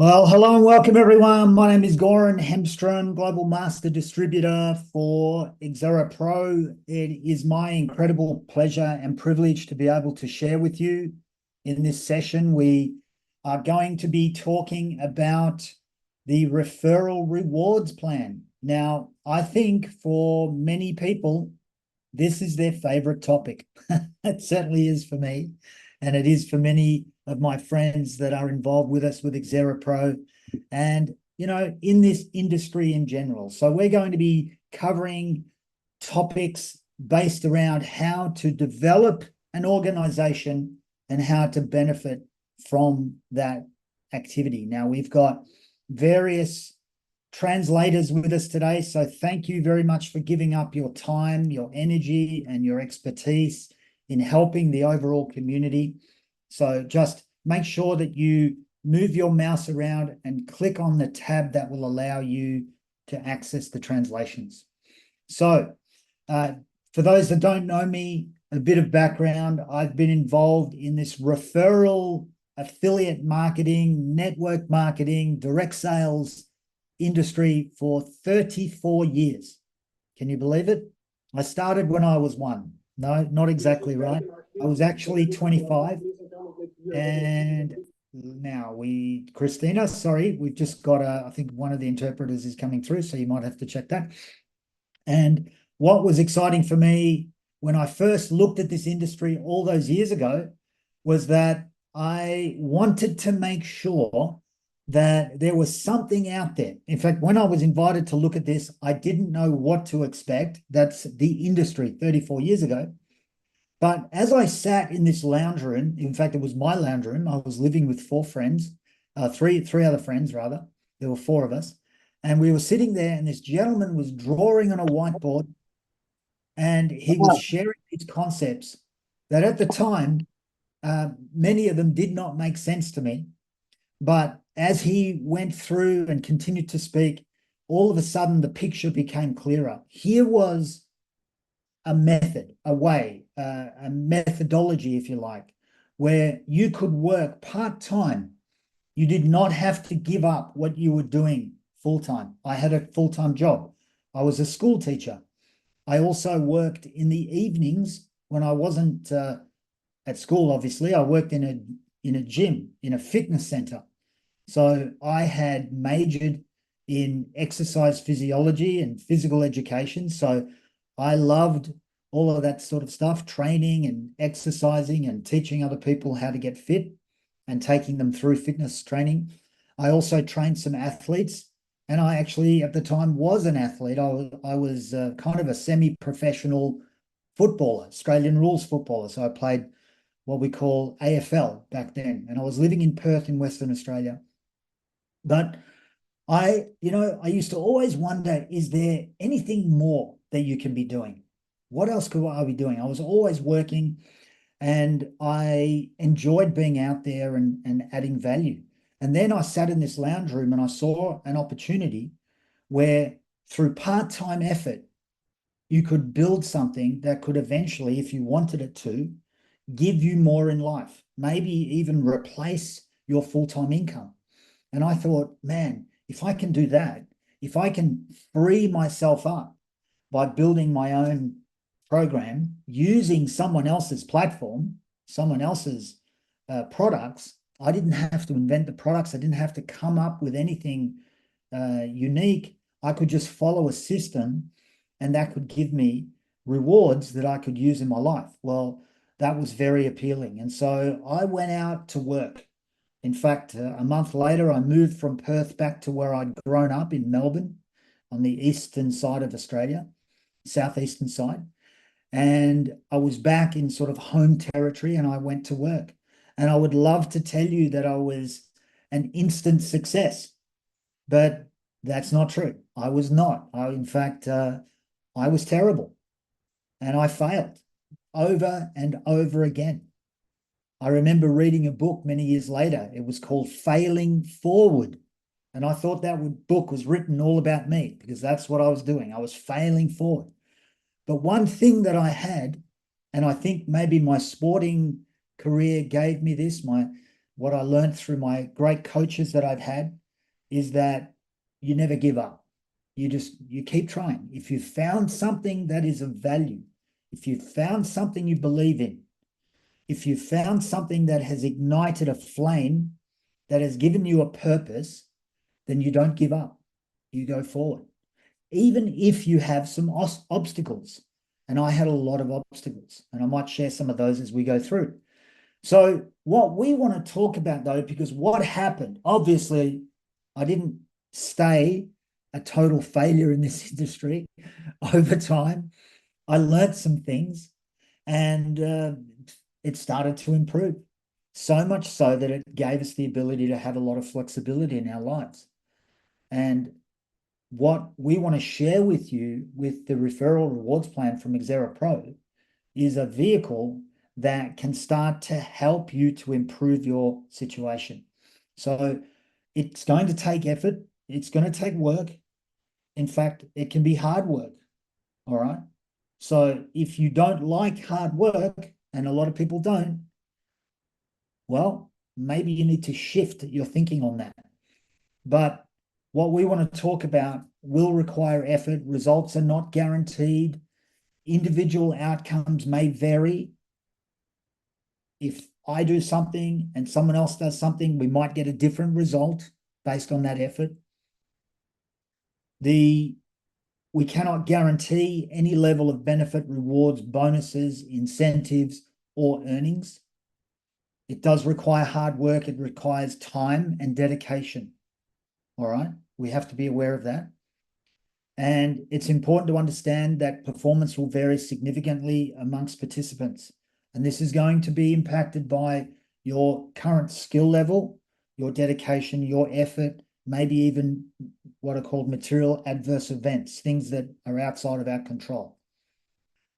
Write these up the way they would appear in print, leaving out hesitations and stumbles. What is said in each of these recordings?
Well, hello and welcome everyone. My name is Goran Hemstrom, Global Master Distributor for XERA Pro. It is my incredible pleasure and privilege to be able to share with you in this session. We are going to be talking about the referral rewards plan. Now, I think for many people, this is their favorite topic. It certainly is for me, and it is for many of my friends that are involved with us with XERA Pro and, in this industry in general. So we're going to be covering topics based around how to develop an organization and how to benefit from that activity. Now, we've got various translators with us today. So thank you very much for giving up your time, your energy, and your expertise in helping the overall community. So just make sure that you move your mouse around and click on the tab that will allow you to access the translations. So for those that don't know me, a bit of background, I've been involved in this referral, affiliate marketing, network marketing, direct sales industry for 34 years. Can you believe it? I started when I was one. No, not exactly right. I was actually 25. And now Christina, sorry, we've just got I think one of the interpreters is coming through, so you might have to check that. And what was exciting for me when I first looked at this industry all those years ago was that I wanted to make sure that there was something out there. In fact, when I was invited to look at this, I didn't know what to expect. That's the industry 34 years ago. But as I sat in this lounge room, in fact, it was my lounge room. I was living with four friends, three other friends, rather. There were four of us. And we were sitting there, and this gentleman was drawing on a whiteboard, and he was sharing these concepts that at the time, many of them did not make sense to me. But as he went through and continued to speak, all of a sudden the picture became clearer. Here was a method, a way, a methodology, if you like, where you could work part-time. You did not have to give up what you were doing full-time. I had a full-time job. I was a school teacher. I also worked in the evenings when I wasn't at school, obviously. I worked in a gym, in a fitness center. So I had majored in exercise physiology and physical education. So I loved all of that sort of stuff, training and exercising and teaching other people how to get fit and taking them through fitness training. I also trained some athletes, and I actually at the time was an athlete. I was kind of a semi-professional footballer, Australian rules footballer. So I played what we call AFL back then, and I was living in Perth in Western Australia. But I used to always wonder, is there anything more that you can be doing? What else could I be doing? I was always working, and I enjoyed being out there and adding value. And then I sat in this lounge room and I saw an opportunity where through part-time effort, you could build something that could eventually, if you wanted it to, give you more in life, maybe even replace your full-time income. And I thought, man, if I can do that, if I can free myself up by building my own program using someone else's platform, someone else's products, I didn't have to invent the products. I didn't have to come up with anything unique. I could just follow a system, and that could give me rewards that I could use in my life. Well, that was very appealing. And so I went out to work. In fact, a month later, I moved from Perth back to where I'd grown up in Melbourne on the eastern side of Australia, southeastern side. And I was back in sort of home territory, and I went to work. And I would love to tell you that I was an instant success, but that's not true. I was not. In fact, I was terrible, and I failed over and over again. I remember reading a book many years later. It was called Failing Forward. And I thought that book was written all about me because that's what I was doing. I was failing forward. But one thing that I had, and I think maybe my sporting career gave me this, what I learned through my great coaches that I've had is that you never give up. You keep trying. If you've found something that is of value, if you've found something you believe in, if you've found something that has ignited a flame, that has given you a purpose, then you don't give up. You go forward. Even if you have some obstacles. And I had a lot of obstacles, and I might share some of those as we go through. So what we want to talk about, though, because what happened, obviously, I didn't stay a total failure in this industry over time. I learned some things, and it started to improve. So much so that it gave us the ability to have a lot of flexibility in our lives. And what we want to share with you with the referral rewards plan from XERA Pro is a vehicle that can start to help you to improve your situation. So it's going to take effort. It's going to take work. In fact, it can be hard work. All right. So if you don't like hard work, and a lot of people don't, well, maybe you need to shift your thinking on that. But what we want to talk about will require effort. Results are not guaranteed. Individual outcomes may vary. If I do something and someone else does something, we might get a different result based on that effort. We cannot guarantee any level of benefit, rewards, bonuses, incentives, or earnings. It does require hard work. It requires time and dedication. All right. We have to be aware of that. And it's important to understand that performance will vary significantly amongst participants. And this is going to be impacted by your current skill level, your dedication, your effort, maybe even what are called material adverse events, things that are outside of our control.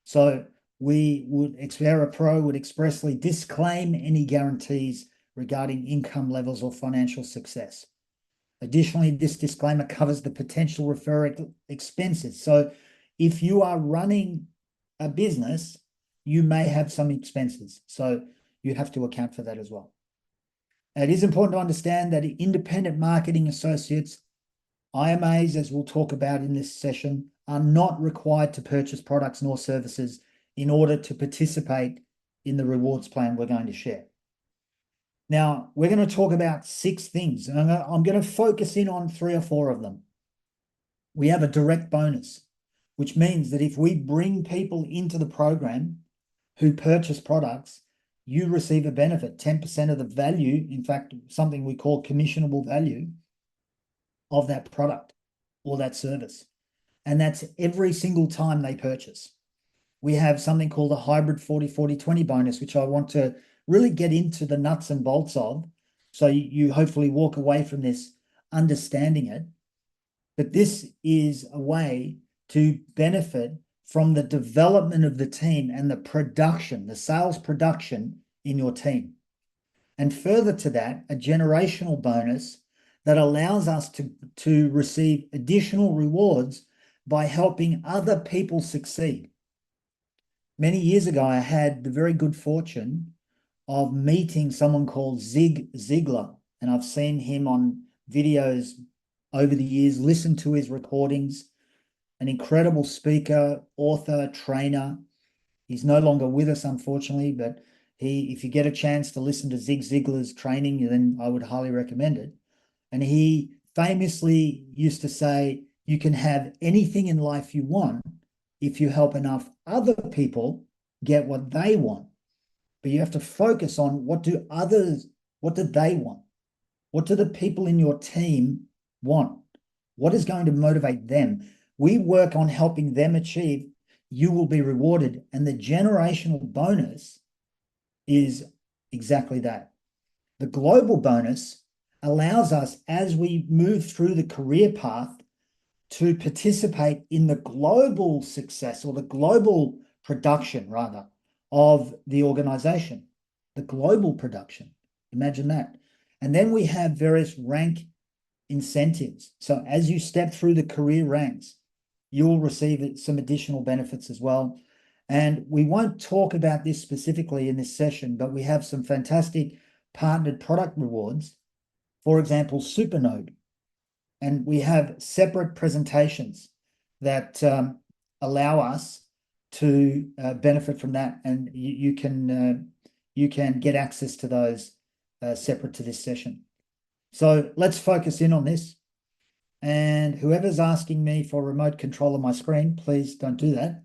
So XERA Pro would expressly disclaim any guarantees regarding income levels or financial success. Additionally, this disclaimer covers the potential referral expenses. So if you are running a business, you may have some expenses. So you have to account for that as well. It is important to understand that independent marketing associates, IMAs, as we'll talk about in this session, are not required to purchase products nor services in order to participate in the rewards plan we're going to share. Now, we're going to talk about 6 things, and I'm going to focus in on 3 or 4 of them. We have a direct bonus, which means that if we bring people into the program who purchase products, you receive a benefit, 10% of the value, in fact, something we call commissionable value of that product or that service. And that's every single time they purchase. We have something called a hybrid 40-40-20 bonus, which I want to really get into the nuts and bolts of. So you hopefully walk away from this understanding it. But this is a way to benefit from the development of the team and the production, the sales production in your team. And further to that, a generational bonus that allows us to receive additional rewards by helping other people succeed. Many years ago, I had the very good fortune of meeting someone called Zig Ziglar, and I've seen him on videos over the years, listened to his recordings, an incredible speaker, author, trainer. He's no longer with us, unfortunately, but if you get a chance to listen to Zig Ziglar's training, then I would highly recommend it. And he famously used to say, you can have anything in life you want if you help enough other people get what they want. But you have to focus on what do they want? What do the people in your team want? What is going to motivate them? We work on helping them achieve, you will be rewarded. And the generational bonus is exactly that. The global bonus allows us, as we move through the career path, to participate in the global success or the global production, rather, of the organization, the global production. Imagine that. And then we have various rank incentives. So as you step through the career ranks, you'll receive some additional benefits as well. And we won't talk about this specifically in this session, but we have some fantastic partnered product rewards, for example, Supernode. And we have separate presentations that allow us to benefit from that. And you can get access to those separate to this session. So let's focus in on this. And whoever's asking me for remote control of my screen, please don't do that.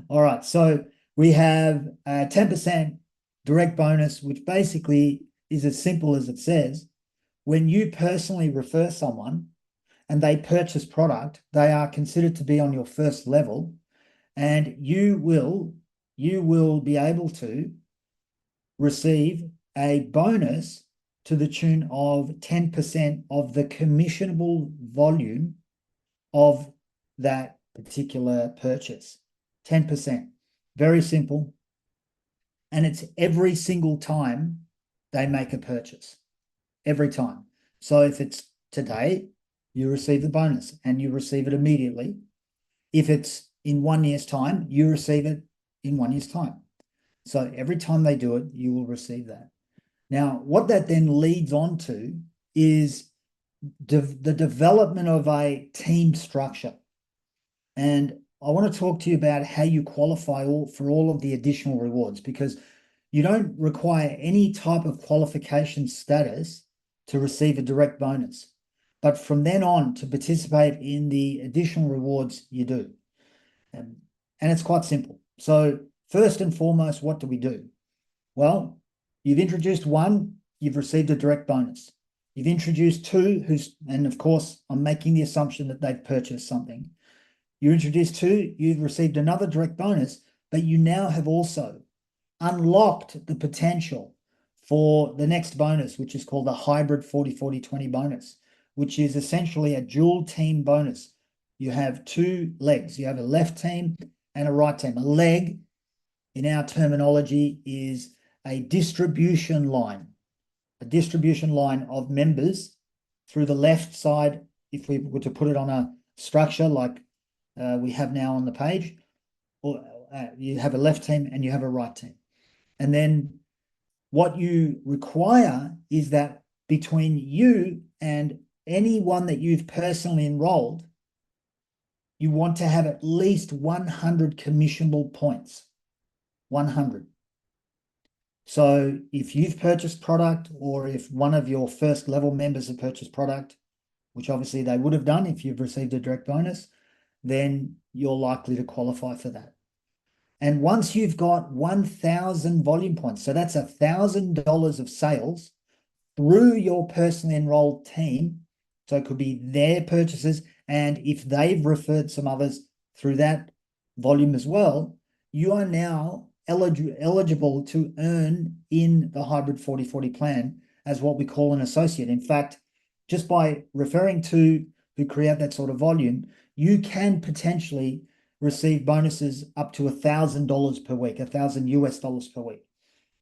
All right, so we have a 10% direct bonus, which basically is as simple as it says. When you personally refer someone and they purchase product, they are considered to be on your first level, and you will be able to receive a bonus to the tune of 10% of the commissionable volume of that particular purchase. 10%. Very simple. And it's every single time they make a purchase. Every time. So if it's today, you receive the bonus and you receive it immediately. If it's in 1 year's time, you receive it in 1 year's time. So every time they do it, you will receive that. Now, what that then leads on to is the development of a team structure. And I want to talk to you about how you qualify for all of the additional rewards, because you don't require any type of qualification status to receive a direct bonus. But from then on, to participate in the additional rewards, you do. And it's quite simple. So first and foremost, what do we do? Well, you've introduced one, you've received a direct bonus. You've introduced two, and of course, I'm making the assumption that they've purchased something. You introduced two, you've received another direct bonus, but you now have also unlocked the potential for the next bonus, which is called the hybrid 40-40-20 bonus, which is essentially a dual team bonus. You have two legs. You have a left team and a right team. A leg, in our terminology, is a distribution line of members through the left side. If we were to put it on a structure like we have now on the page, or you have a left team and you have a right team. And then what you require is that between you and anyone that you've personally enrolled, you want to have at least 100 commissionable points. 100. So if you've purchased product, or if one of your first level members have purchased product, which obviously they would have done if you've received a direct bonus, then you're likely to qualify for that. And once you've got 1,000 volume points, so that's $1,000 of sales through your personally enrolled team, so it could be their purchases, and if they've referred some others through that volume as well, you are now eligible to earn in the hybrid 40-40 plan as what we call an associate. In fact, just by referring to who create that sort of volume, you can potentially receive bonuses up to $1,000 per week, $1,000 per week.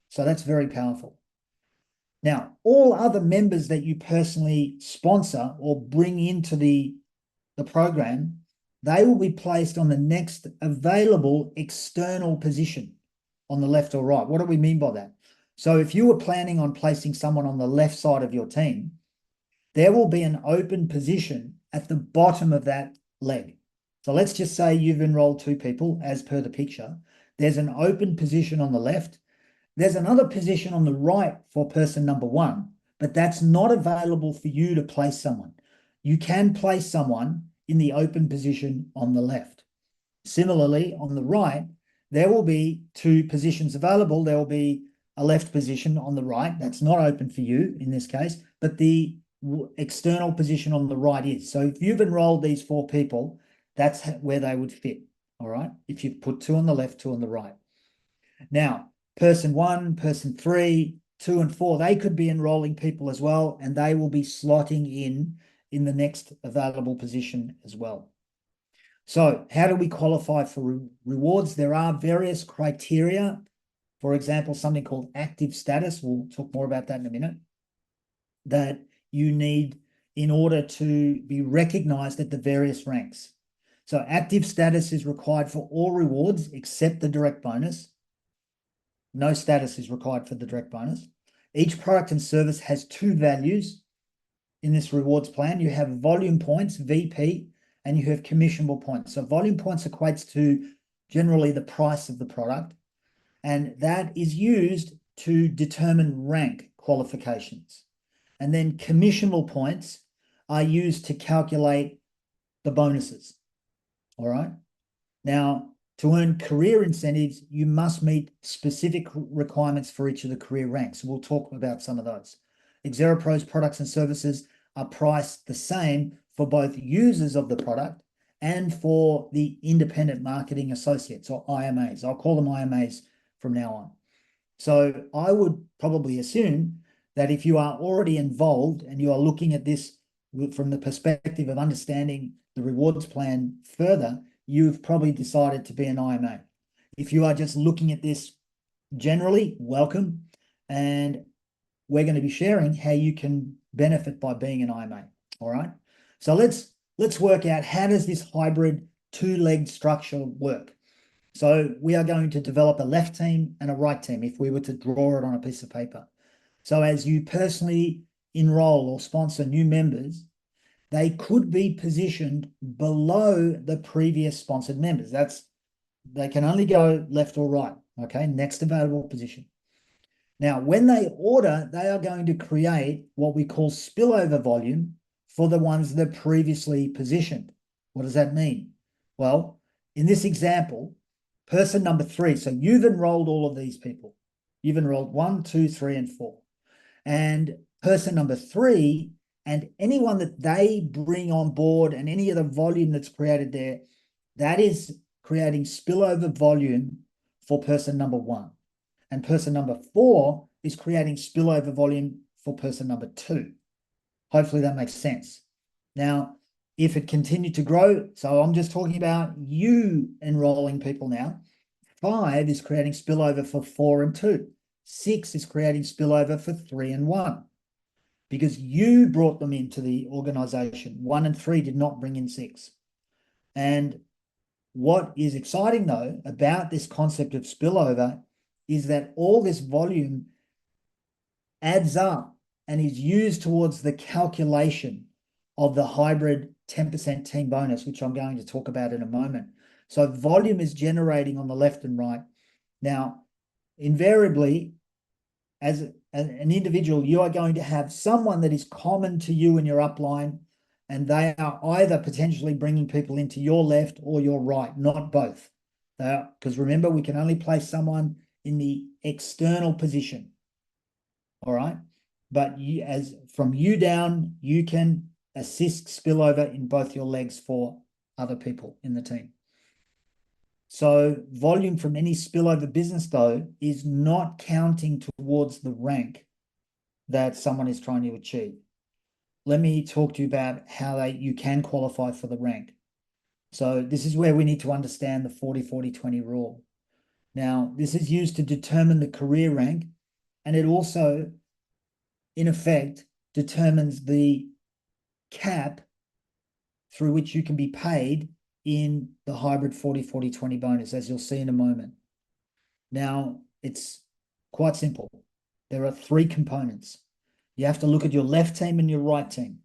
So that's very powerful. Now, all other members that you personally sponsor or bring into the program, they will be placed on the next available external position on the left or right. What do we mean by that? So if you were planning on placing someone on the left side of your team, there will be an open position at the bottom of that leg. So let's just say you've enrolled two people as per the picture. There's an open position on the left. There's another position on the right for person number one, but that's not available for you to place someone. You can place someone in the open position on the left. Similarly, on the right, there will be two positions available. There will be a left position on the right. That's not open for you in this case, but the external position on the right is. So if you've enrolled these four people, that's where they would fit, all right? If you put two on the left, two on the right. Now, person one, person three, 2 and 4, they could be enrolling people as well, and they will be slotting in the next available position as well. So how do we qualify for rewards? There are various criteria. For example, something called active status. We'll talk more about that in a minute. That you need in order to be recognized at the various ranks. So active status is required for all rewards except the direct bonus. No status is required for the direct bonus. Each product and service has two values in this rewards plan. You have volume points, VP, and you have commissionable points. So volume points equates to generally the price of the product, and that is used to determine rank qualifications. And then commissionable points are used to calculate the bonuses. All right. Now, to earn career incentives, you must meet specific requirements for each of the career ranks. We'll talk about some of those. XERA Pro's products and services are priced the same for both users of the product and for the independent marketing associates, or IMAs. I'll call them IMAs from now on. So I would probably assume that if you are already involved and you are looking at this from the perspective of understanding the rewards plan further, you've probably decided to be an IMA. If you are just looking at this generally, welcome. And we're going to be sharing how you can benefit by being an IMA. All right. So let's work out, how does this hybrid two-legged structure work? So we are going to develop a left team and a right team if we were to draw it on a piece of paper. So as you personally enroll or sponsor new members, they could be positioned below the previous sponsored members. They can only go left or right. Okay, next available position. Now, when they order, they are going to create what we call spillover volume for the ones that are previously positioned. What does that mean? Well, in this example, person number 3, so you've enrolled all of these people. You've enrolled 1, 2, 3, and 4. And person number 3 and anyone that they bring on board and any of the volume that's created there, that is creating spillover volume for person number 1. And person number 4 is creating spillover volume for person number 2. Hopefully that makes sense. Now, if it continued to grow, so I'm just talking about you enrolling people now, 5 is creating spillover for 4 and 2. 6 is creating spillover for 3 and 1. Because you brought them into the organization. 1 and 3 did not bring in 6. And what is exciting, though, about this concept of spillover is that all this volume adds up and is used towards the calculation of the hybrid 10% team bonus, which I'm going to talk about in a moment. So volume is generating on the left and right. Now, invariably, as an individual, you are going to have someone that is common to you in your upline, and they are either potentially bringing people into your left or your right, not both. Because remember, we can only place someone in the external position. All right. But as from you down, you can assist spillover in both your legs for other people in the team. So volume from any spillover business, though, is not counting towards the rank that someone is trying to achieve. Let me talk to you about how you can qualify for the rank. So this is where we need to understand the 40-40-20 rule. Now, this is used to determine the career rank, and it also, in effect, determines the cap through which you can be paid in the hybrid 40-40-20 bonus, as you'll see in a moment. Now, it's quite simple. There are 3 components. You have to look at your left team and your right team.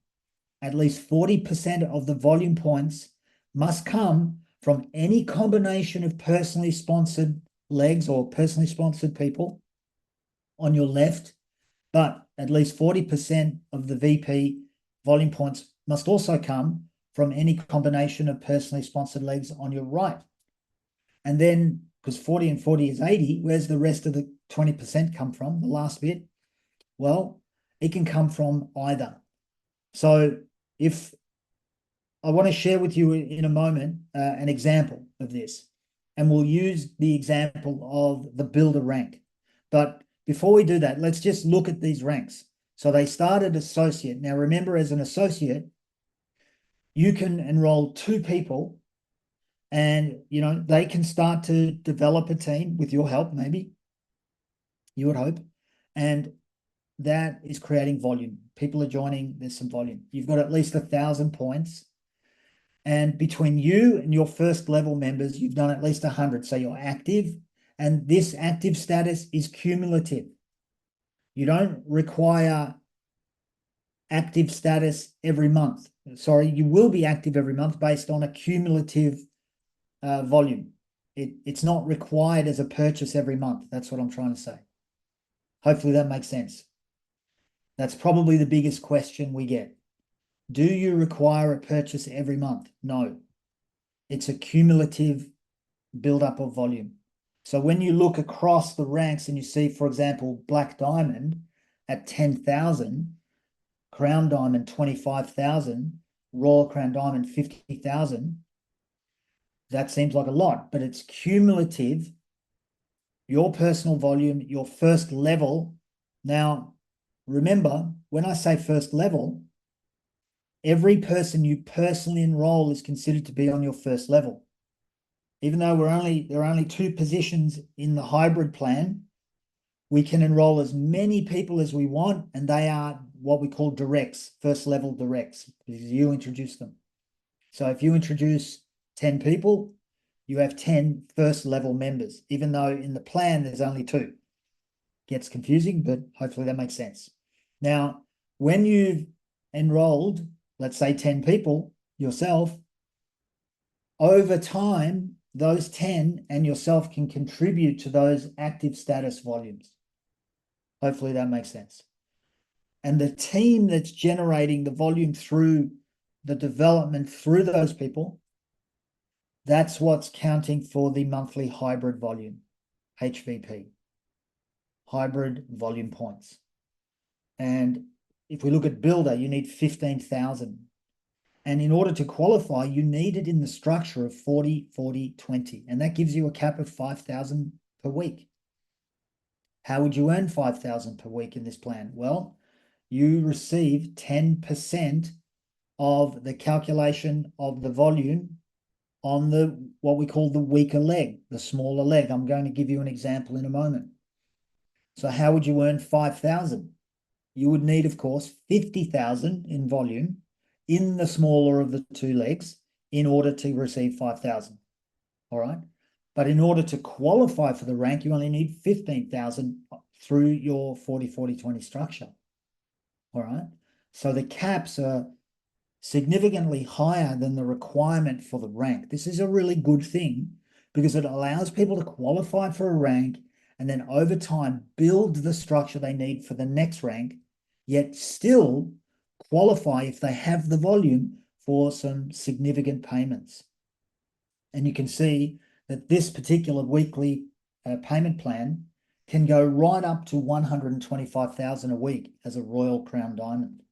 At least 40% of the volume points must come from any combination of personally sponsored legs or personally sponsored people on your left, but at least 40% of the VP volume points must also come from any combination of personally sponsored legs on your right. And then, because 40 and 40 is 80, where's the rest of the 20% come from, the last bit? Well, it can come from either. So if I want to share with you in a moment an example of this, and we'll use the example of the builder rank. But before we do that, let's just look at these ranks. So they started associate. Now, remember, as an associate, you can enroll 2 people and, they can start to develop a team with your help, maybe, you would hope. And that is creating volume. People are joining, there's some volume. You've got at least 1,000 points. And between you and your first level members, you've done at least 100. So you're active, and this active status is cumulative. You don't require active status every month. Sorry, you will be active every month based on a cumulative volume. It's not required as a purchase every month. That's what I'm trying to say. Hopefully that makes sense. That's probably the biggest question we get. Do you require a purchase every month? No. It's a cumulative buildup of volume. So when you look across the ranks and you see, for example, Black Diamond at 10,000, Crown Diamond 25,000, Royal Crown Diamond 50,000, that seems like a lot, but it's cumulative, your personal volume, your first level. Now, remember, when I say first level, every person you personally enroll is considered to be on your first level. Even though there are only 2 positions in the hybrid plan, we can enroll as many people as we want, and they are what we call directs, first level directs, because you introduce them. So if you introduce 10 people, you have 10 first level members, even though in the plan there's only 2. Gets confusing, but hopefully that makes sense. Now, when you've enrolled, let's say 10 people yourself, over time, those 10 and yourself can contribute to those active status volumes. Hopefully that makes sense. And the team that's generating the volume through the development through those people, that's what's counting for the monthly hybrid volume, HVP, hybrid volume points. And if we look at Builder, you need 15,000. And in order to qualify, you need it in the structure of 40, 40, 20. And that gives you a cap of 5,000 per week. How would you earn 5,000 per week in this plan? Well, you receive 10% of the calculation of the volume on the what we call the weaker leg, the smaller leg. I'm going to give you an example in a moment. So how would you earn 5,000? You would need, of course, 50,000 in volume in the smaller of the 2 legs in order to receive 5,000. All right. But in order to qualify for the rank, you only need 15,000 through your 40, 40, 20 structure. All right. So the caps are significantly higher than the requirement for the rank. This is a really good thing because it allows people to qualify for a rank and then over time build the structure they need for the next rank, yet still qualify if they have the volume for some significant payments. And you can see that this particular weekly payment plan can go right up to 125,000 a week as a Royal Crown Diamond.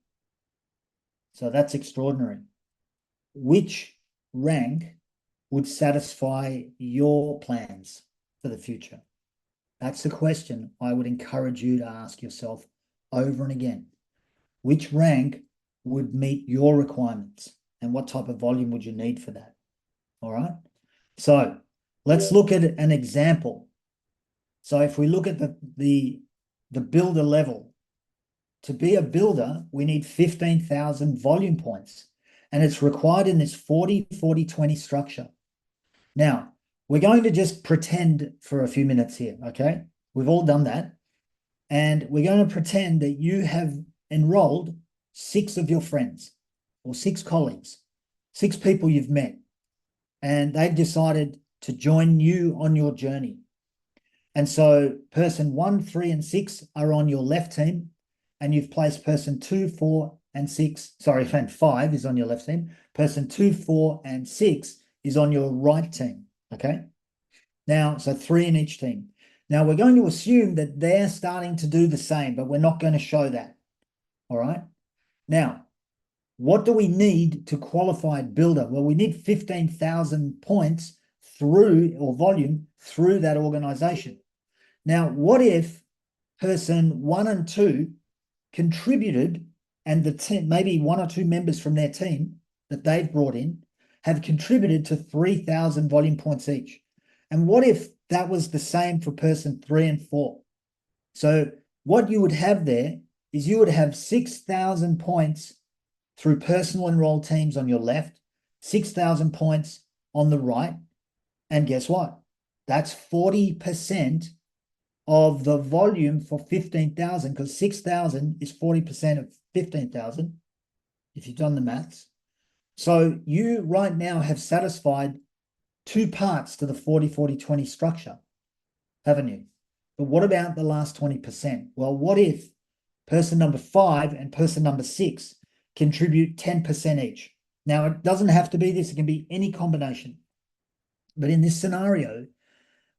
So that's extraordinary. Which rank would satisfy your plans for the future? That's the question I would encourage you to ask yourself over and again. Which rank would meet your requirements and what type of volume would you need for that? All right. So let's look at an example. So if we look at the builder level, to be a builder, we need 15,000 volume points, and it's required in this 40, 40, 20 structure. Now, we're going to just pretend for a few minutes here, okay? We've all done that. And we're going to pretend that you have enrolled 6 of your friends or 6 colleagues, 6 people you've met, and they've decided to join you on your journey. And so person 1, 3, and 6 are on your left team, and you've placed person 2, 4, and 6, sorry, and 5 is on your left team. Person 2, 4, and 6 is on your right team, okay? Now, so 3 in each team. Now, we're going to assume that they're starting to do the same, but we're not going to show that, all right? Now, what do we need to qualify builder? Well, we need 15,000 points through, or volume, through that organization. Now, what if person 1 and 2 contributed, and the team, maybe 1 or 2 members from their team that they've brought in have contributed to 3,000 volume points each? And what if that was the same for person 3 and 4? So what you would have there is you would have 6,000 points through personal enrolled teams on your left, 6,000 points on the right. And guess what? That's 40% of the volume for 15,000, because 6,000 is 40% of 15,000, if you've done the maths. So you right now have satisfied two parts to the 40-40-20 structure, haven't you? But what about the last 20%? Well, what if person number 5 and person number 6 contribute 10% each? Now, it doesn't have to be this, it can be any combination. But in this scenario,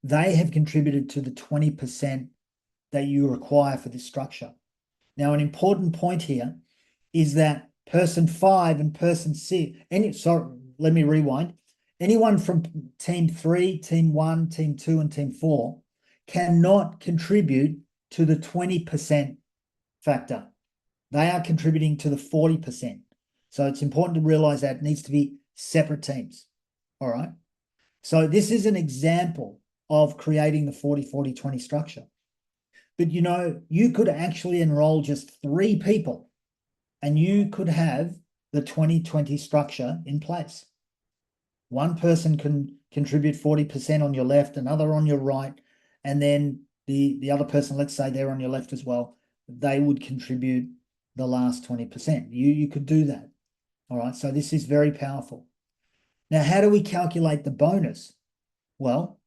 they have contributed to the 20% that you require for this structure. Now, an important point here is that person 5 and person 6, let me rewind. Anyone from team 3, team 1, team 2, and team 4 cannot contribute to the 20% factor. They are contributing to the 40%. So it's important to realize that it needs to be separate teams. All right. So this is an example of creating the 40-40-20 structure. But you know, you could actually enroll just 3 people and you could have the 20-20 structure in place. One person can contribute 40% on your left, another on your right, and then the other person, let's say they're on your left as well, they would contribute the last 20%. You could do that. All right, so this is very powerful. Now, how do we calculate the bonus? Well,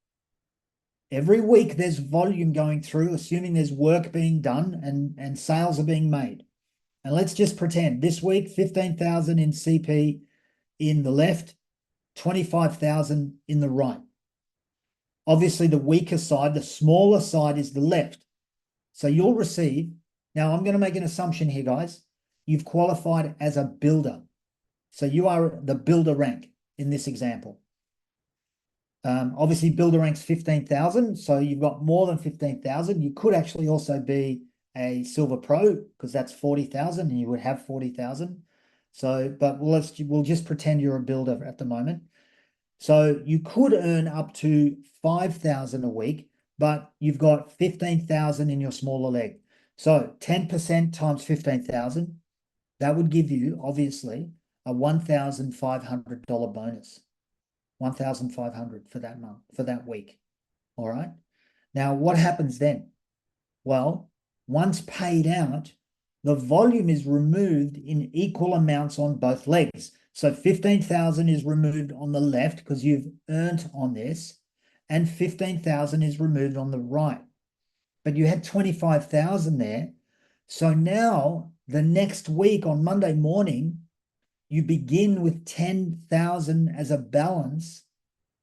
every week there's volume going through, assuming there's work being done and sales are being made. And let's just pretend this week, 15,000 in CP in the left, 25,000 in the right. Obviously, the weaker side, the smaller side is the left. So you'll receive, now I'm going to make an assumption here, guys. You've qualified as a builder. So you are the builder rank in this example. Obviously, builder rank's 15,000, so you've got more than 15,000. You could actually also be a silver pro because that's 40,000 and you would have 40,000. So, but we'll just pretend you're a builder at the moment. So you could earn up to 5,000 a week, but you've got 15,000 in your smaller leg. So 10% times 15,000, that would give you obviously a $1,500 bonus. 1,500 for that month, for that week. All right. Now, what happens then? Well, once paid out, the volume is removed in equal amounts on both legs. So 15,000 is removed on the left because you've earned on this, and 15,000 is removed on the right. But you had 25,000 there. So now the next week on Monday morning, you begin with 10,000 as a balance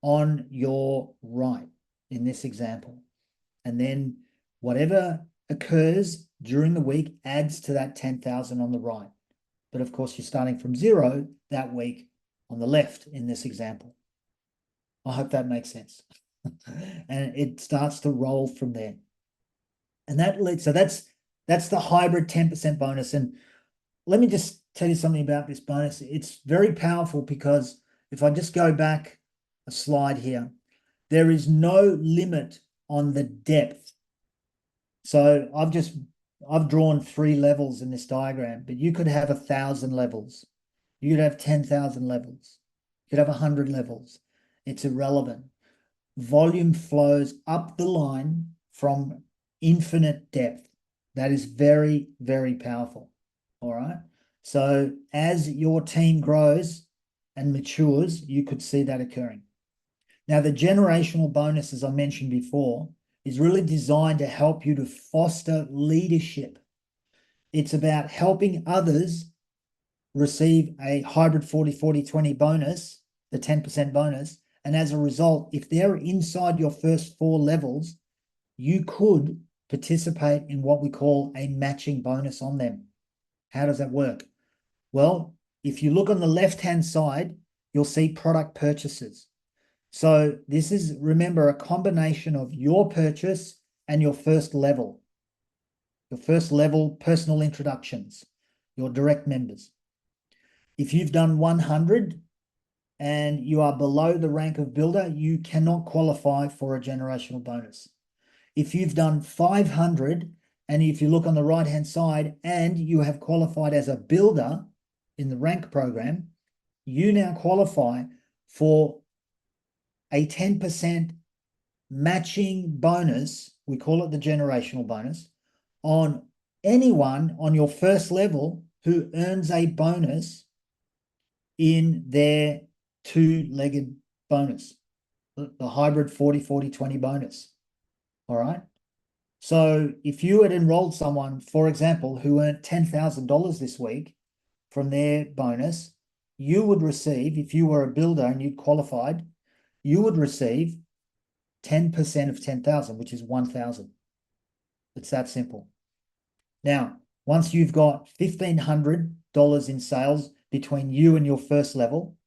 on your right in this example. And then whatever occurs during the week adds to that 10,000 on the right. But of course, you're starting from 0 that week on the left in this example. I hope that makes sense. And it starts to roll from there. And so that's the hybrid 10% bonus. And let me just tell you something about this bonus. It's very powerful because if I just go back a slide here, there is no limit on the depth. So I've drawn 3 levels in this diagram, but you could have 1,000 levels. You could have 10,000 levels. You could have 100 levels. It's irrelevant. Volume flows up the line from infinite depth. That is very, very powerful. All right. So as your team grows and matures, you could see that occurring. Now, the generational bonus, as I mentioned before, is really designed to help you to foster leadership. It's about helping others receive a hybrid 40-40-20 bonus, the 10% bonus. And as a result, if they're inside your first 4 levels, you could participate in what we call a matching bonus on them. How does that work? Well, if you look on the left-hand side, you'll see product purchases. So this is, remember, a combination of your purchase and your first level personal introductions, your direct members. If you've done 100 and you are below the rank of builder, you cannot qualify for a generational bonus. If you've done 500, and if you look on the right-hand side and you have qualified as a builder in the rank program, you now qualify for a 10% matching bonus we call it the generational bonus, on anyone on your first level who earns a bonus in their two-legged bonus, the hybrid 40-40-20 bonus. All right. So if you had enrolled someone, for example, who earned $10,000 this week from their bonus, you would receive, if you were a builder and you qualified, you would receive 10% of 10,000, which is 1,000. It's that simple. Now, once you've got $1,500 in sales between you and your first level,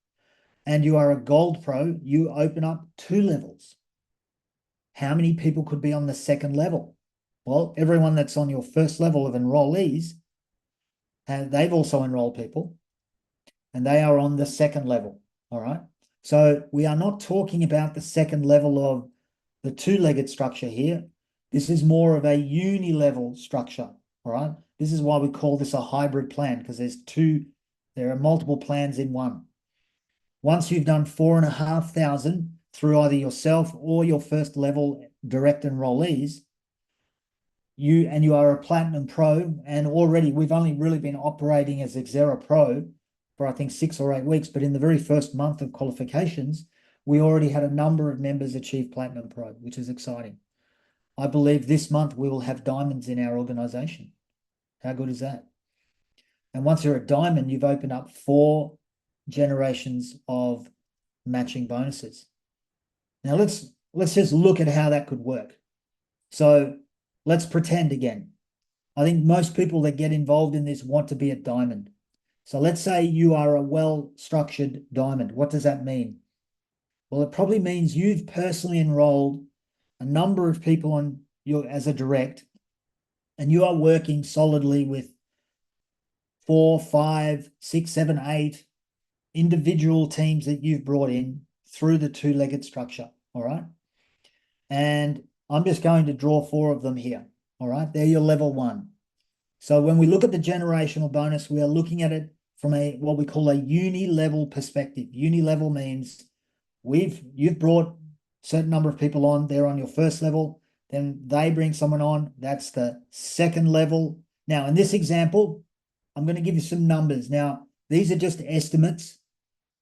and you are a gold pro, you open up 2 levels. How many people could be on the second level? Well, everyone that's on your first level of enrollees, they've also enrolled people, and they are on the second level. All right. So we are not talking about the second level of the two-legged structure here. This is more of a uni-level structure. All right. This is why we call this a hybrid plan, because there are multiple plans in one. Once you've done 4,500 through either yourself or your first level direct enrollees, you are a Platinum Pro, and already we've only really been operating as XERA Pro for I think 6 or 8 weeks, but in the very first month of qualifications, we already had a number of members achieve Platinum Pro, which is exciting. I believe this month we will have diamonds in our organization. How good is that? And once you're a diamond, you've opened up 4 generations of matching bonuses. Now let's just look at how that could work. So let's pretend again. I think most people that get involved in this want to be a diamond. So let's say you are a well-structured diamond. What does that mean? Well, it probably means you've personally enrolled a number of people on as a direct, and you are working solidly with 4, 5, 6, 7, 8 individual teams that you've brought in through the two-legged structure. All right. And I'm just going to draw 4 of them here. All right. They're your level 1. So when we look at the generational bonus, we are looking at it from what we call a uni-level perspective. Uni-level means you've brought a certain number of people on. They're on your first level. Then they bring someone on. That's the second level. Now, in this example, I'm going to give you some numbers. Now, these are just estimates.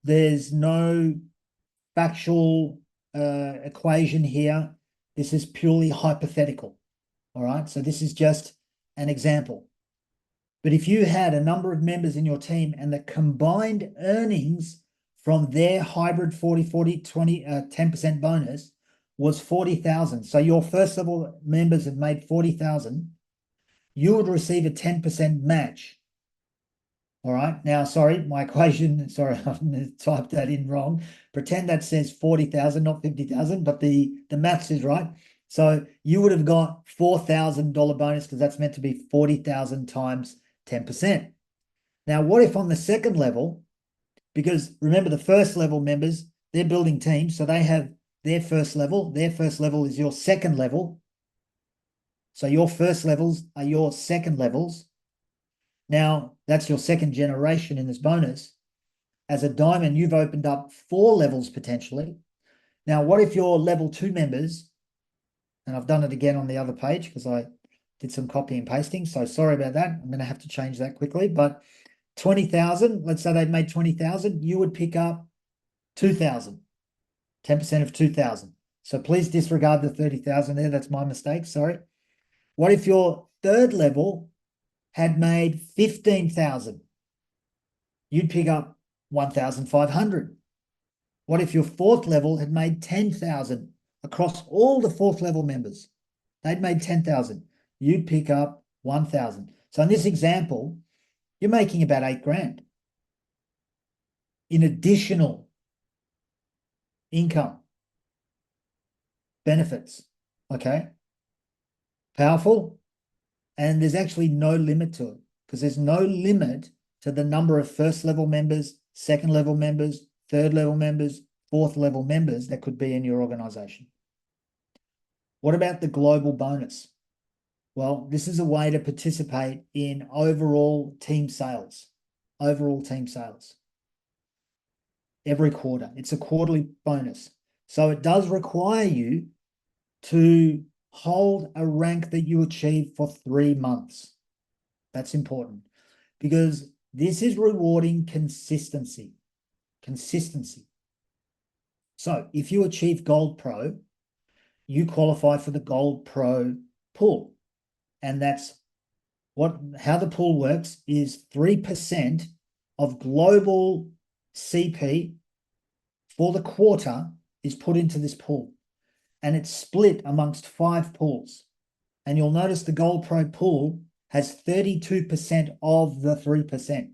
There's no factual equation here. This is purely hypothetical. All right. So this is just an example. But if you had a number of members in your team and the combined earnings from their hybrid 40-40-20 10% bonus was 40,000. So your first level members have made 40,000. You would receive a 10% match. All right. Now, sorry, my equation, sorry, I typed that in wrong. Pretend that says 40,000, not 50,000, but the maths is right. So you would have got $4,000 bonus because that's meant to be 40,000 times 10%. Now, what if on the second level, because remember the first level members, they're building teams, so they have their first level. Their first level is your second level. So your first levels are your second levels. Now, that's your second generation in this bonus. As a diamond, you've opened up 4 levels potentially. Now, what if your level 2 members, and I've done it again on the other page because I did some copy and pasting, so sorry about that. I'm going to have to change that quickly, but 20,000, let's say they've made 20,000, you would pick up 2,000, 10% of 2,000. So please disregard the 30,000 there. That's my mistake. Sorry. What if your third level had made 15,000? You'd pick up 1,500. What if your fourth level had made 10,000 across all the fourth level members? They'd made 10,000. You'd pick up 1,000. So in this example, you're making about 8 grand in additional income benefits. Okay. Powerful. And there's actually no limit to it because there's no limit to the number of first level members, second level members, third level members, fourth level members that could be in your organization. What about the global bonus? Well, this is a way to participate in overall team sales. Overall team sales. Every quarter. It's a quarterly bonus. So it does require you to hold a rank that you achieve for 3 months. That's important because this is rewarding consistency. Consistency. So if you achieve Gold Pro, you qualify for the Gold Pro pool. And that's how the pool works is 3% of global CP for the quarter is put into this pool. And it's split amongst 5 pools. And you'll notice the Gold Pro pool has 32% of the 3%.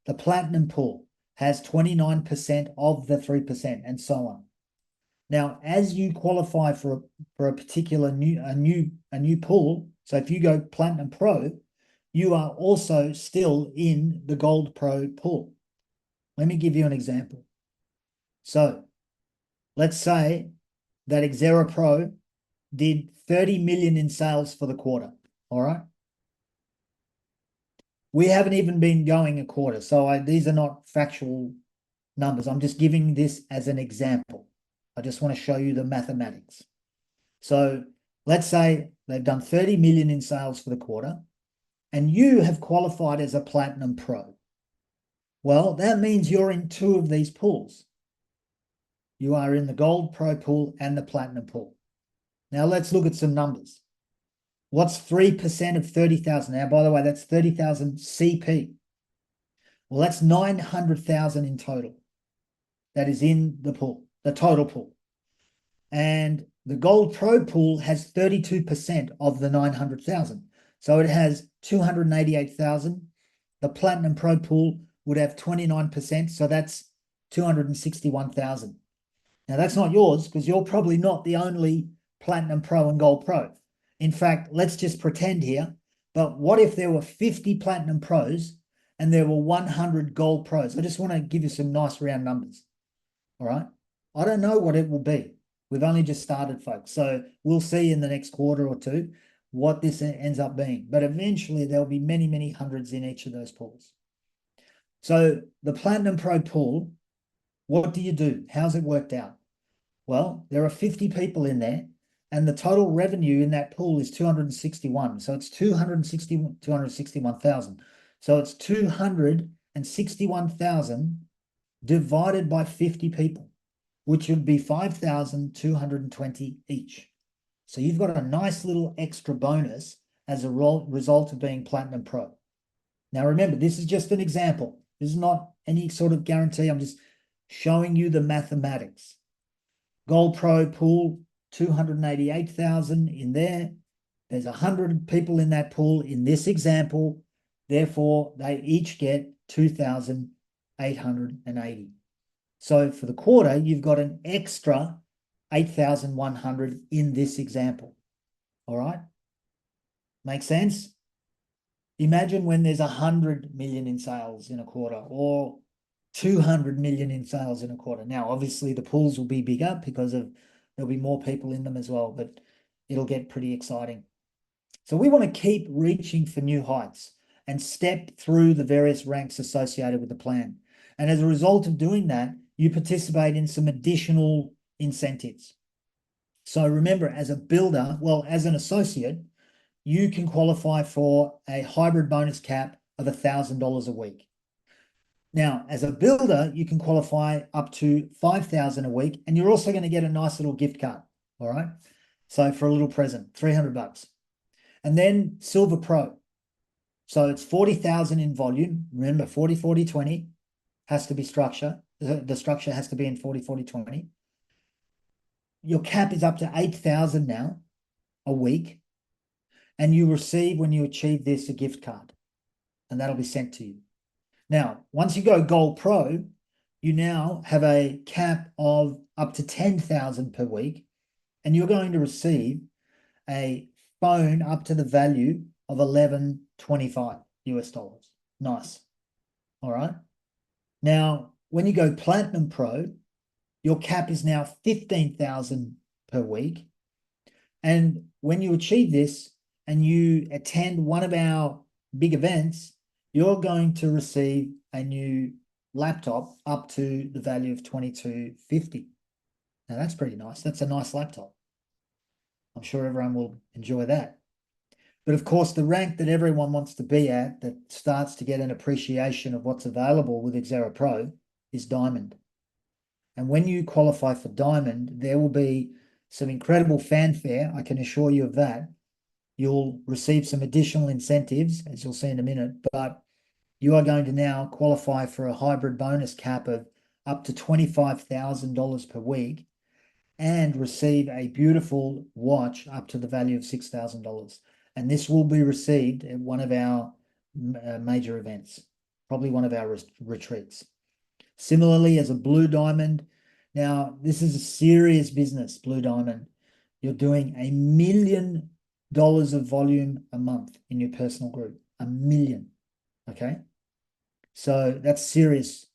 The Platinum pool has 29% of the 3%, and so on. Now, as you qualify for a particular new pool, so if you go Platinum Pro, you are also still in the Gold Pro pool. Let me give you an example. So let's say that XERA Pro did 30 million in sales for the quarter. All right. We haven't even been going a quarter. So these are not factual numbers. I'm just giving this as an example. I just want to show you the mathematics. So let's say they've done 30 million in sales for the quarter, and you have qualified as a Platinum Pro. Well, that means you're in 2 of these pools. You are in the Gold Pro pool and the Platinum pool. Now let's look at some numbers. What's 3% of 30,000? Now, by the way, that's 30,000 CP. Well, that's 900,000 in total. That is in the pool, the total pool. And the Gold Pro pool has 32% of the 900,000. So it has 288,000. The Platinum Pro pool would have 29%. So that's 261,000. Now, that's not yours because you're probably not the only Platinum Pro and Gold Pro. In fact, let's just pretend here, but what if there were 50 Platinum Pros and there were 100 Gold Pros? I just want to give you some nice round numbers, all right? I don't know what it will be. We've only just started, folks, so we'll see in the next quarter or two what this ends up being. But eventually, there'll be many, many hundreds in each of those pools. So the Platinum Pro pool, what do you do? How's it worked out? Well, there are 50 people in there, and the total revenue in that pool is 261. So it's 261,000. So it's 261,000 divided by 50 people, which would be 5,220 each. So you've got a nice little extra bonus as a result of being Platinum Pro. Now, remember, this is just an example. This is not any sort of guarantee. I'm just showing you the mathematics. Gold Pro pool, 288,000 in there. There's 100 people in that pool in this example. Therefore, they each get 2,880. So for the quarter, you've got an extra 8,100 in this example. All right? Make sense? Imagine when there's 100 million in sales in a quarter or 200 million in sales in a quarter. Now, obviously, the pools will be bigger because there'll be more people in them as well, but it'll get pretty exciting. So we want to keep reaching for new heights and step through the various ranks associated with the plan. And as a result of doing that, you participate in some additional incentives. So remember, as a builder, well, as an associate, you can qualify for a hybrid bonus cap of $1,000 a week. Now, as a builder, you can qualify up to $5,000 a week, and you're also going to get a nice little gift card, all right? So for a little present, $300. And then Silver Pro. So it's 40,000 in volume. Remember, 40, 40, 20 has to be structure. The structure has to be in 40, 40, 20. Your cap is up to 8,000 now a week. And you receive, when you achieve this, a gift card. And that'll be sent to you. Now, once you go Gold Pro, you now have a cap of up to 10,000 per week, and you're going to receive a phone up to the value of $11.25 US dollars. Nice. All right. Now, when you go Platinum Pro, your cap is now 15,000 per week. And when you achieve this and you attend one of our big events, you're going to receive a new laptop up to the value of $22.50. Now, that's pretty nice. That's a nice laptop. I'm sure everyone will enjoy that. But of course, the rank that everyone wants to be at, that starts to get an appreciation of what's available with XERA Pro, is Diamond. And when you qualify for Diamond, there will be some incredible fanfare, I can assure you of that. You'll receive some additional incentives, as you'll see in a minute, but you are going to now qualify for a hybrid bonus cap of up to $25,000 per week and receive a beautiful watch up to the value of $6,000. And this will be received at one of our major events, probably one of our retreats. Similarly, as a Blue Diamond, now this is a serious business, Blue Diamond. You're doing $1 million of volume a month in your personal group, $1 million, okay? So that's serious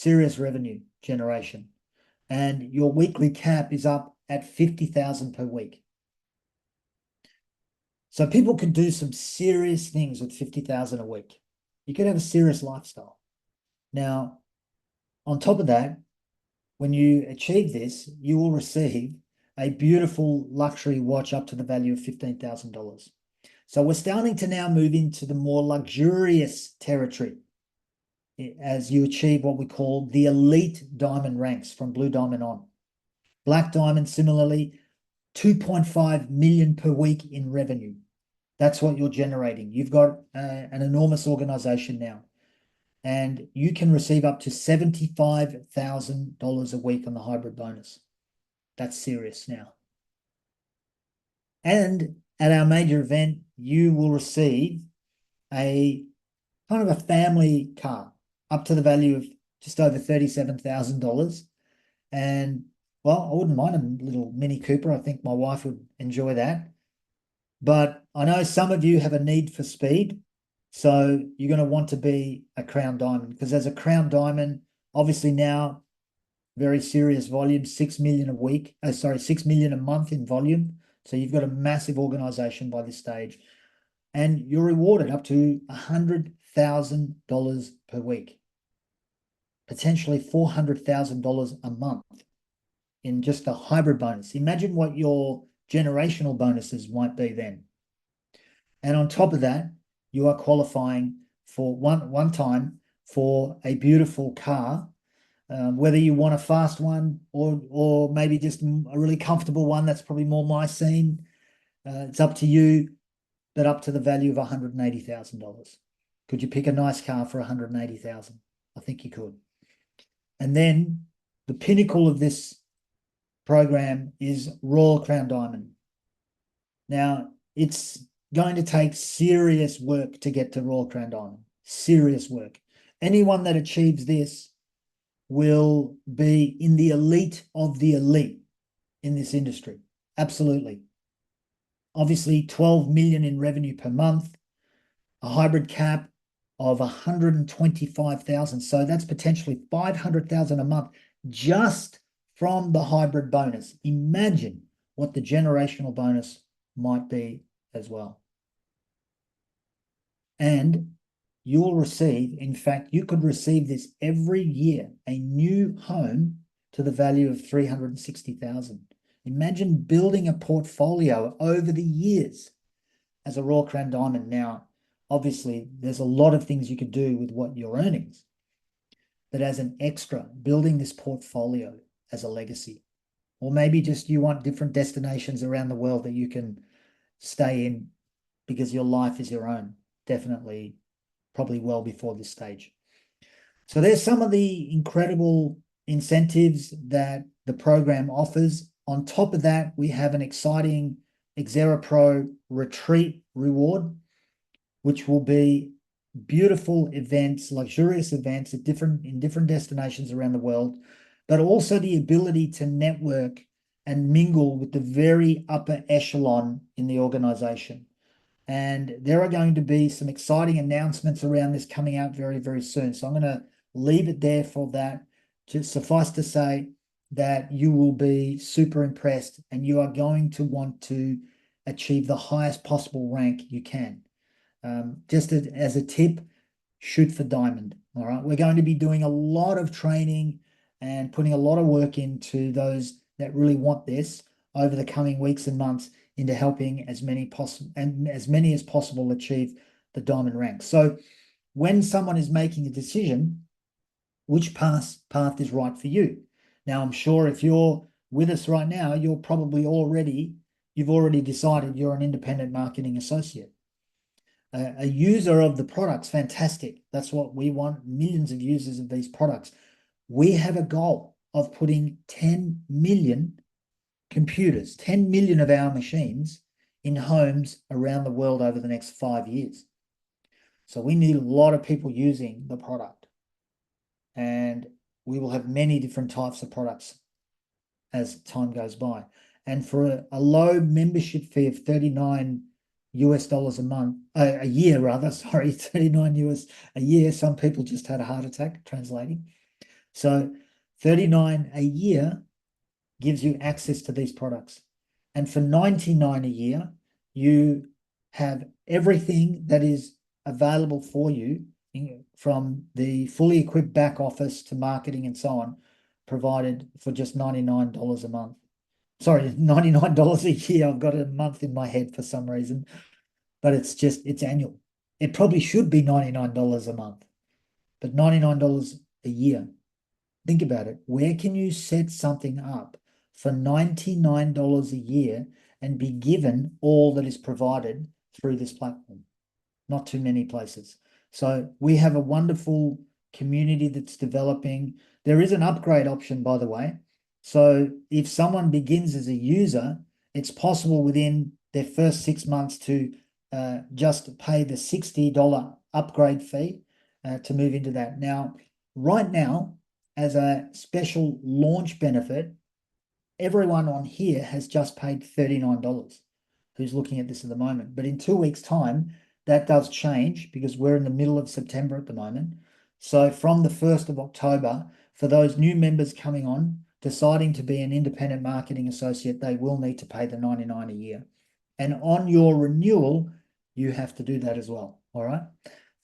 revenue generation. And your weekly cap is up at 50,000 per week. So people can do some serious things with 50,000 a week. You could have a serious lifestyle. Now, on top of that, when you achieve this, you will receive a beautiful luxury watch up to the value of $15,000. So we're starting to now move into the more luxurious territory as you achieve what we call the elite diamond ranks from Blue Diamond on. Black Diamond, similarly, 2.5 million per week in revenue. That's what you're generating. You've got an enormous organization now, and you can receive up to $75,000 a week on the hybrid bonus. That's serious now. And at our major event, you will receive a kind of a family car up to the value of just over $37,000. And well, I wouldn't mind a little Mini Cooper. I think my wife would enjoy that. But I know some of you have a need for speed. So you're going to want to be a Crown Diamond, because as a Crown Diamond, obviously now very serious volume, 6 million a week. 6 million a month in volume. So you've got a massive organization by this stage, and you're rewarded up to $100,000 per week, potentially $400,000 a month in just a hybrid bonus. Imagine what your generational bonuses might be then. And on top of that, you are qualifying for one time for a beautiful car, whether you want a fast one or maybe just a really comfortable one. That's probably more my scene. It's up to you, but up to the value of $180,000. Could you pick a nice car for $180,000? I think you could. And then the pinnacle of this program is Royal Crown Diamond. Now, it's going to take serious work to get to Royal Crown Diamond. Serious work. Anyone that achieves this will be in the elite of the elite in this industry. Absolutely. Obviously, 12 million in revenue per month, a hybrid cap of 125,000. So that's potentially 500,000 a month just from the hybrid bonus. Imagine what the generational bonus might be as well. And you'll receive, in fact, you could receive this every year, a new home to the value of 360,000. Imagine building a portfolio over the years as a Royal Crown Diamond. Now, obviously, there's a lot of things you could do with what your earnings, but as an extra, building this portfolio as a legacy, or maybe just you want different destinations around the world that you can stay in because your life is your own. Definitely, probably well before this stage. So there's some of the incredible incentives that the program offers. On top of that, we have an exciting XERA Pro retreat reward, which will be beautiful events, luxurious events in different destinations around the world, but also the ability to network and mingle with the very upper echelon in the organization. And there are going to be some exciting announcements around this coming out very, very soon. So I'm going to leave it there for that. Just suffice to say that you will be super impressed, and you are going to want to achieve the highest possible rank you can. Just as a tip, shoot for Diamond. All right. We're going to be doing a lot of training and putting a lot of work into those that really want this over the coming weeks and months into helping as many as possible achieve the diamond rank. So when someone is making a decision, which path is right for you? Now, I'm sure if you're with us right now, you've already decided you're an independent marketing associate. A user of the products, fantastic. That's what we want, millions of users of these products. We have a goal of putting 10 million computers, 10 million of our machines in homes around the world over the next 5 years. So we need a lot of people using the product. And we will have many different types of products as time goes by. And for a low membership fee of $39 a month, a year rather, sorry, 39 US a year. Some people just had a heart attack translating. So 39 a year gives you access to these products. And for 99 a year, you have everything that is available for you from the fully equipped back office to marketing and so on, provided for just $99 a month. Sorry, $99 a year. I've got a month in my head for some reason, but it's annual. It probably should be $99 a month, but $99 a year. Think about it. Where can you set something up for $99 a year and be given all that is provided through this platform? Not too many places. So we have a wonderful community that's developing. There is an upgrade option, by the way. So if someone begins as a user, it's possible within their first 6 months to just pay the $60 upgrade fee to move into that. Now, right now, as a special launch benefit, everyone on here has just paid $39 who's looking at this at the moment. But in 2 weeks' time, that does change because we're in the middle of September at the moment. So from the 1st of October, for those new members coming on, deciding to be an independent marketing associate, they will need to pay the $99 a year. And on your renewal, you have to do that as well, all right?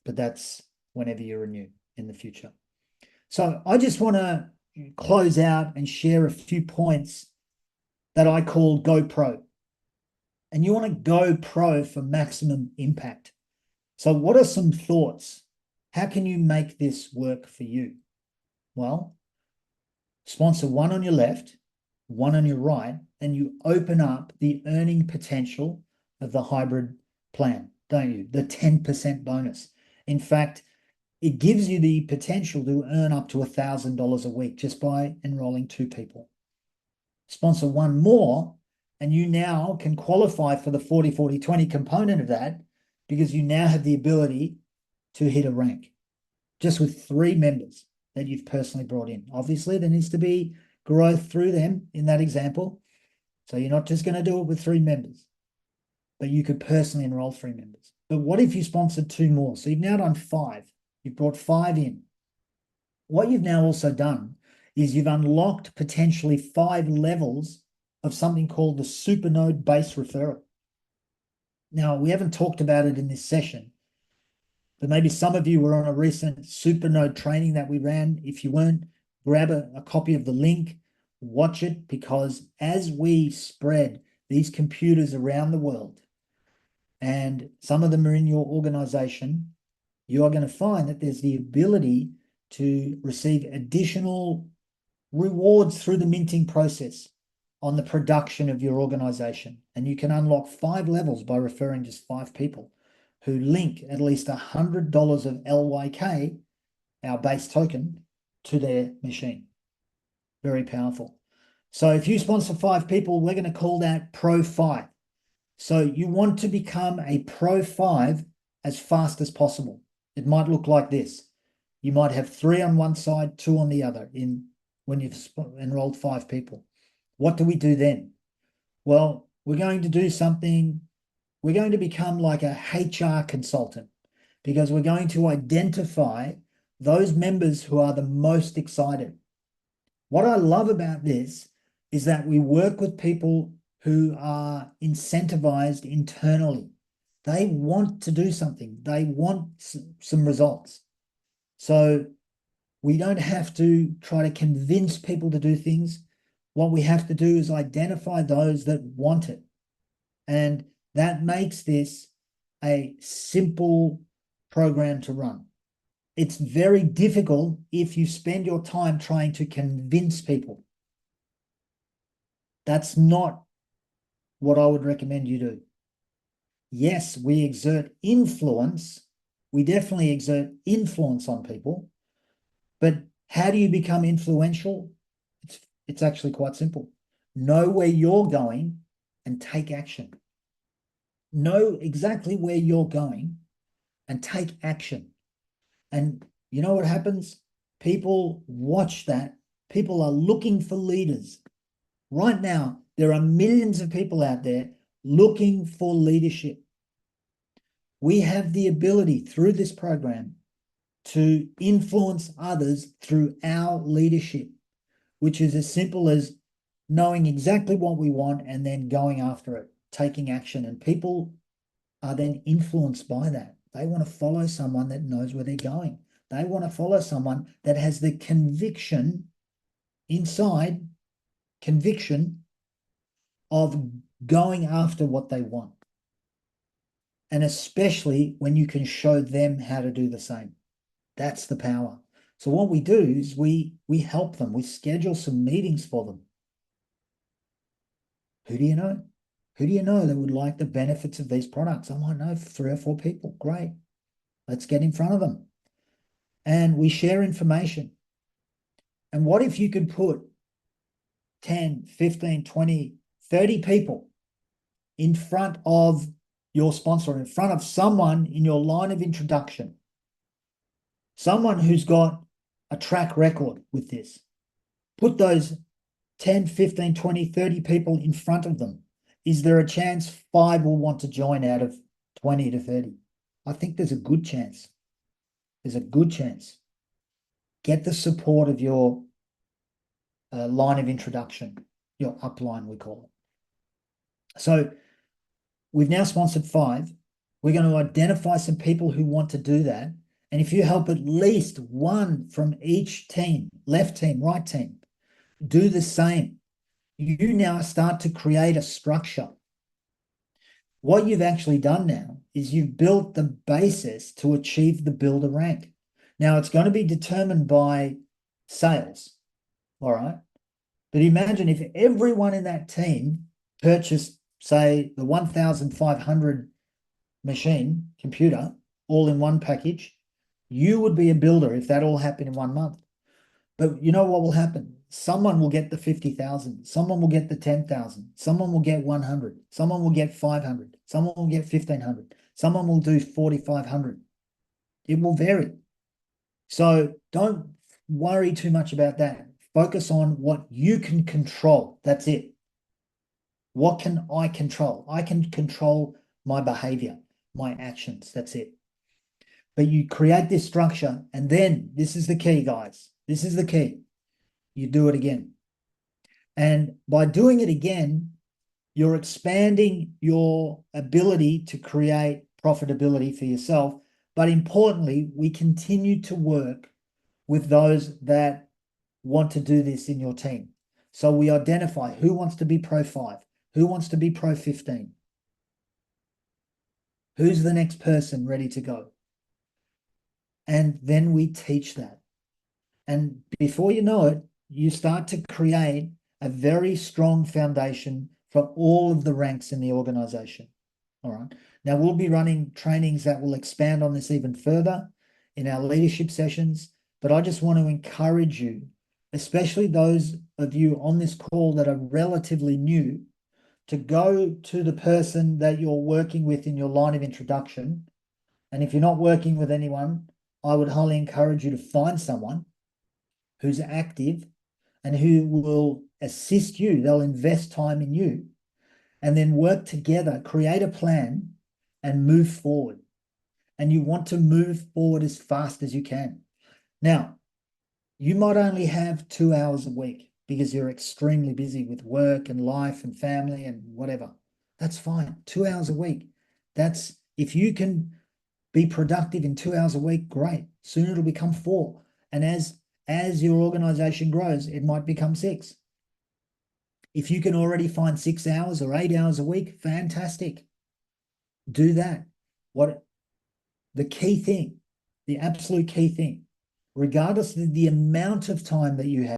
But that's whenever you renew in the future. So I just want to close out and share a few points that I call Go Pro. And you want to go pro for maximum impact. So what are some thoughts? How can you make this work for you? Well, sponsor one on your left, one on your right, and you open up the earning potential of the hybrid plan, don't you? The 10% bonus. In fact, it gives you the potential to earn up to $1,000 a week just by enrolling 2 people. Sponsor one more, and you now can qualify for the 40-40-20 component of that because you now have the ability to hit a rank just with 3 members that you've personally brought in. Obviously, there needs to be growth through them in that example. So you're not just going to do it with 3 members, but you could personally enroll 3 members. But what if you sponsored 2 more? So you've now done 5. You've brought 5 in. What you've now also done is you've unlocked potentially 5 levels of something called the Supernode base referral. Now, we haven't talked about it in this session, but maybe some of you were on a recent Supernode training that we ran. If you weren't, grab a copy of the link, watch it, because as we spread these computers around the world, and some of them are in your organization, you are going to find that there's the ability to receive additional rewards through the minting process on the production of your organization. And you can unlock 5 levels by referring just 5 people who link at least $100 of LYK, our base token, to their machine. Very powerful. So if you sponsor 5 people, we're going to call that Pro 5. So you want to become a Pro 5 as fast as possible. It might look like this. You might have 3 on one side, 2 on the other when you've enrolled 5 people. What do we do then? Well, we're going to do something. We're going to become like a HR consultant because we're going to identify those members who are the most excited. What I love about this is that we work with people who are incentivized internally. They want to do something. They want some results. So we don't have to try to convince people to do things. What we have to do is identify those that want it And that makes this a simple program to run. It's very difficult if you spend your time trying to convince people. That's not what I would recommend you do. Yes, we exert influence. We definitely exert influence on people. But how do you become influential? It's actually quite simple. Know where you're going and take action. Know exactly where you're going and take action. And you know what happens? People watch that. People are looking for leaders. Right now, there are millions of people out there looking for leadership. We have the ability through this program to influence others through our leadership, which is as simple as knowing exactly what we want and then going after it, taking action. And people are then influenced by that. They want to follow someone that knows where they're going. They want to follow someone that has the conviction inside, conviction of going after what they want. And especially when you can show them how to do the same. That's the power. So what we do is we help them. We schedule some meetings for them. Who do you know? Who do you know that would like the benefits of these products? I might know 3 or 4 people. Great. Let's get in front of them. And we share information. And what if you could put 10, 15, 20, 30 people in front of your sponsor, in front of someone in your line of introduction, someone who's got a track record with this. Put those 10, 15, 20, 30 people in front of them. Is there a chance 5 will want to join out of 20 to 30? I think there's a good chance. There's a good chance. Get the support of your line of introduction, your upline, we call it. So we've now sponsored 5. We're going to identify some people who want to do that. And if you help at least one from each team, left team, right team, do the same, you now start to create a structure. What you've actually done now is you've built the basis to achieve the builder rank. Now it's going to be determined by sales, all right? But imagine if everyone in that team purchased, say, the 1,500 machine computer all in one package, you would be a builder if that all happened in 1 month. But you know what will happen? Someone will get the 50,000. Someone will get the 10,000. Someone will get 100. Someone will get 500. Someone will get 1,500. Someone will do 4,500. It will vary. So don't worry too much about that. Focus on what you can control. That's it. What can I control? I can control my behavior, my actions. That's it. But you create this structure, and then this is the key, guys. This is the key. You do it again. And by doing it again, you're expanding your ability to create profitability for yourself. But importantly, we continue to work with those that want to do this in your team. So we identify who wants to be Pro 5, who wants to be Pro 15, who's the next person ready to go. And then we teach that. And before you know it, you start to create a very strong foundation for all of the ranks in the organization. All right. Now we'll be running trainings that will expand on this even further in our leadership sessions, but I just want to encourage you, especially those of you on this call that are relatively new, to go to the person that you're working with in your line of introduction. And if you're not working with anyone, I would highly encourage you to find someone who's active and who will assist you. They'll invest time in you and then work together, create a plan and move forward. And you want to move forward as fast as you can. Now, you might only have 2 hours a week because you're extremely busy with work and life and family and whatever. That's fine. 2 hours a week. That's, if you can be productive in 2 hours a week, great. Soon it'll become 4. And as your organization grows, it might become 6. If you can already find 6 hours or 8 hours a week, fantastic. Do that. The key thing, the absolute key thing, regardless of the amount of time that you have,